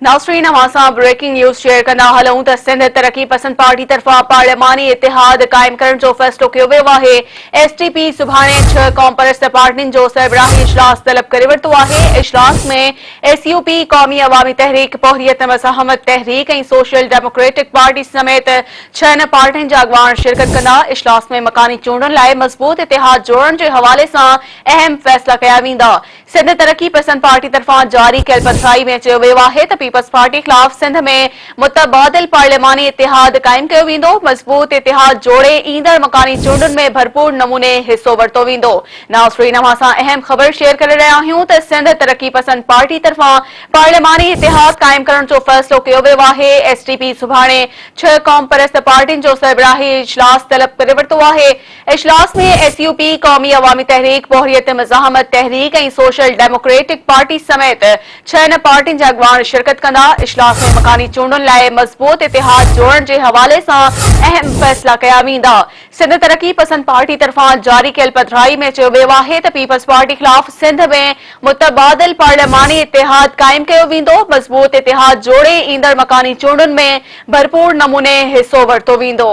नाज़रीन असां breaking news share कंदा हलूं त सिंध तरक़ी पसंद पार्टी तरफ़ां पार्लिमानी इतिहाद क़ाइम करण जो फ़ैसिलो कयो वियो आहे। एसटीपी सुभाणे 6 क़ौम परस्त पार्टियुनि जो सरबराही इजलास तलब करे वरितो आहे। इजलास में एसयूपी, क़ौमी अवामी तहरीक, पोहरियत मज़ाहमत तहरीक ऐं सोशल डेमोक्रेटिक पार्टी समेत 6 पार्टियुनि जा अॻवान शिरकत कंदा। इजलास में मकानी चूंडुनि लाइ मज़बूत इतिहाद जोड़ण जे हवाले सां अहम फ़ैसिला कया वेंदा। सिंध तरक़ी पसंद पार्टी तरफ़ां जारी कयल पधिराई में चयो वियो आहे त पीपल्स पार्टी ख़िलाफ़ सिंध में मुतबादिल पार्लिमानी इतिहाद क़ाइम कयो वेंदो। मज़बूत इतिहाद जोड़े ईंदड़ मकानी चूंडुनि में भरपूर नमूने हिस्सो वरितो वेंदो। नाज़रीन असां अहम ख़बर शेयर करे रहिया आहियूं त सिंध तरक़ी पसंद पार्टी तरफ़ां पार्लिमानी इतिहाद क़ाइम करण जो फ़ैसिलो कयो वियो आहे। एसटीपी सुभाणे 6 क़ौम परस्त पार्टियुनि जो सरबराही इजलास तलब करे वरितो आहे। इजलास में एसयूपी, क़ौमी अवामी तहरीक, पोहरियत मज़ाहमत तहरीक ऐं सोशल डेमोक्रेटिक पार्टी समेत 6 पार्टियुनि जा अॻवान शिरकत कंदा। इजलास में मकानी चूंडुनि लाइ मज़बूत इतिहाद जोड़ण जे हवाले सां अहम फ़ैसिला कया वेंदा। सिंध तरक़ी पसंद पार्टी तरफ़ां जारी कयल पधिराई में चयो वियो आहे त पीपल्स पार्टी ख़िलाफ़ सिंध में मुतबादिल पार्लिमानी इतिहाद क़ाइम कयो वेंदो। मज़बूत इतिहाद जोड़े ईंदड़ मकानी चूंडुनि में भरपूर नमूने हिस्सो वरितो वेंदो।